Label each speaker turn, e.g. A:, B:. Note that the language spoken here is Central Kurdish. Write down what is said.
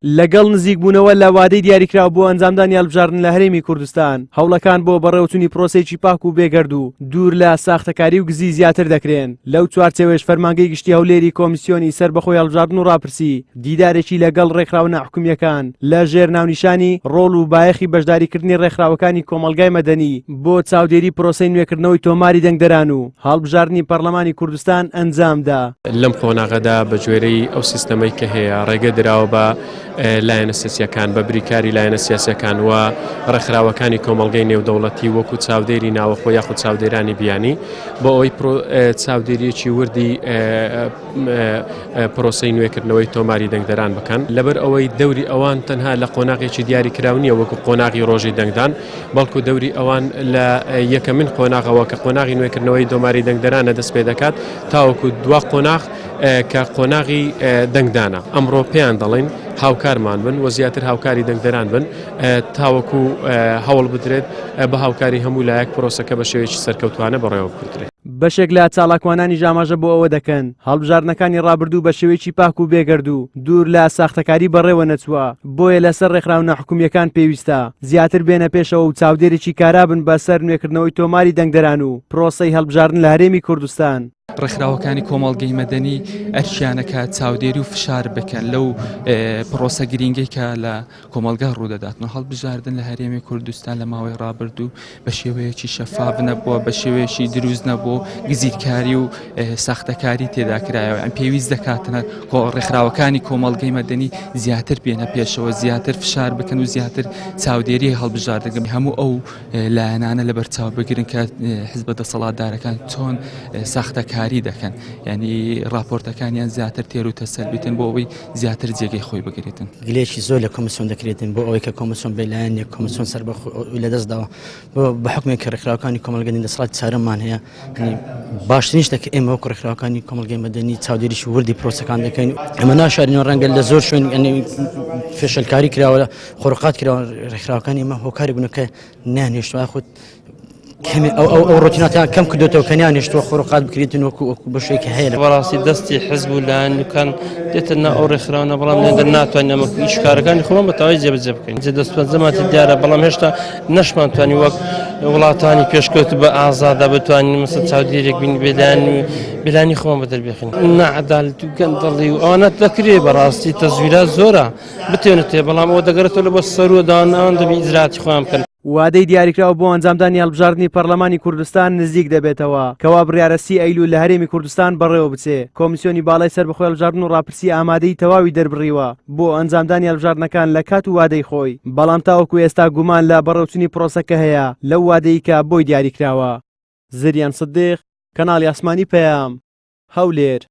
A: لەگەڵ نزیکبوونەوە لە وادەی دیاریکراوە بۆ ئەنجامدانی هەڵبژاردن لە هەرێمی کوردستان هەوڵەکان بۆ بەڕێوەچوونی پرۆسەیەکی پاک و بێگەرد و دوور لە ساختەکاری و گزی زیاتر دەکرێن. لەو چوارچێوەش فەرمانگەی گشتی هەولێری کۆمیسیۆنی سەربەخۆی هەڵبژاردن و ڕاپرسی دیدارێکی لەگەڵ ڕێکخراوە ناحکومیەکان لە ژێر ناونیشانی ڕۆڵ و بایەخی بەشداریکردنی ڕێکخراوەکانی کۆمەلگای مەدەنی بۆ چاودێری پرۆسەی نوێکردنەوەی تۆماری دەنگدەران و هەڵبژاردننی پەرلەمانی کوردستان ئەنجامدا.
B: لەم قۆناغەدا بە گوێرەی ئەو سیستەمەی کە هەیە ڕێگە دراوە بە لایەنە سیاسیەکان بە بریکاری لایەنە سیاسیەکان و ڕێکخراوەکانی کۆمەلگەی نێودەوڵەتی وەکو چاودێری ناوەخۆ یاخود چاودێرانی بیانی بۆ ئەوەی چاودێریەکی وردی پرۆسەی نوێکردنەوەی تۆماری دەنگدەران بکەن لەبەر ئەوەی دەوری ئەوان تەنها لە قۆناغێکی دیاری کراونیە وەکو قۆناغی ڕۆژی دەنگدان بەڵکو دەوری ئەوان لە یەکەمین قۆناغەوە کە قۆناغی نوێکردنەوەی تۆماری دەنگدەرانە دەست پێ دەکات تاوەکو دوا قۆناغ کە قۆناغی دەنگدانە. ئەمڕۆ پێیان دەڵێن هاوکارمان بن و زیاتر هاوکاری دەنگدەران بن تاوەکو هەوڵ بدرێت بە هاوکاری هەموو لایەک پرۆسەکە بە شێوەیەکی سەرکەوتوانە بەڕێوە بکرێت.
A: بەشێک لە چالاکوانانی ژاماژە بۆ ئەوە دەکەن هەڵبژاردنەکانی ڕابردوو بە شێوەیەکی پاک و بێگەرد و دوور لە ساختەکاری بەڕێوە نەچووە بۆیە لەسەر ڕێکخراو ناحکومیەکان پێویستە زیاتر بێنە پێشەوە و چاودێرێکی کارابن بەسەر نوێکردنەوەی تۆماری دەنگدەران و پرۆسەی هەڵبژاردن لە هەرێمی کوردستان.
C: ڕێکخراوەکانی کۆمەڵگەی مەدەنی ئەرچیانەکە چاودێری و فشار بکەن لەو پرۆسە گرنگی کە لە کۆمەلگا ڕوودەداتن هەڵبژاردن لە هەرێمی کوردستان لە ماوەی ڕابردوو بە شێوەیەکی شەفاف نەبووە بە شێوەیەکی دروست نەبوو گزیرکاری و ساختەکاری تێدا کرایەوە ئەم پێویست دەکاتنە ڕێکخراوەکانی کۆمەڵگەی مەدەنی زیاتر بێنە پێشەوە زیاتر فشار بکەن و زیاتر چاودێری هەڵبژاردنەکە هەموو ئەو لایەنانە لەبەرچاو بگرن کە حیزب دەسەڵاتدارەکان چۆن ساختەکاری دەکەن یعنی راپۆرتەکانیان زیاتر تێر و تەسەلبیتن بۆ ئەوەی زیاتر جێگەی خۆی بگرێتن.
D: گلێکی زۆر لە کۆمیسیۆن دەکرێتن بۆ ئەوەی کە کۆمیسیۆن بێلایەن کۆمیسیۆن سەربەخۆی لەدەستداوە بە حکمێک کە ڕێکخراوەکانی کۆمەلگەی دەسەڵات چارەمان هەیە باشترین شتێک کە ئێمە وەکو ڕێکخراوەکانی کۆمەلگەی مەدەنی چاودێریی وردی پرۆسەکان دەکەین ئەمە ناشارینەوە ڕەنگە لە زۆر شوێن فێشەلکاری کراوە خۆڕقات کراوە ڕێکخراوەکانی ئێمە هۆکاری بوون کە نانهێشتوە خۆت ئەو ڕۆتیناتیان کەم کردوێتەوە کە نیانهێشتووە خۆڕقات بکرێتن وەکو بەشێکی هەیە
E: بەڕاستی دەستی حیزب و لایەنەکان دێتە نا ئەو ڕێکخراوانە بەڵام لێدەر ناتوانین ئەمە ئیشکارەکانی خۆمان بەتەواوی جێبەجێ بکەین. دەستپەنجەماتی دیارە بەڵام هێشتا نەشمان توانی وەک وڵاتانی پێشکەوت بە ئازادا بتوانین مەسەڵ چاودێرێک بین بێلانی خۆمان بەدەربێخین. نەعەدالەت و گەندەڵی و ئەوانە دەکرێت بەڕاستی تەزویرات زۆرە بتێنێت تێ بەڵام ئەوە دەگەرێتەوە لە بۆ سەرۆدان ئەوان دەبی ئیجراعاتی خۆیان بکەن.
A: وادەی دیاریکراوە بۆ ئەنجامدانی هەڵبژاردننی پەرلەمانی کوردستان نزیک دەبێتەوە کەوا بڕیارەسی ئەیلول لە هەرێمی کوردستان بەڕێوە بچێ. کۆمیسیۆنی باڵای سەربەخۆی هەڵبژاردن و ڕاپرسی ئامادەی تەواوی دەربڕیوە بۆ ئەنجامدانی هەڵبژاردنەکان لە کات و وادەی خۆی بەڵام تاوەکو ئێستا گومان لە بەڕێوەچوونی پرۆسەکە هەیە لەو وادەی کە بۆی دیاریکراوە. زریان سدیق کەناڵی ئاسمانی پەیام هەولێر.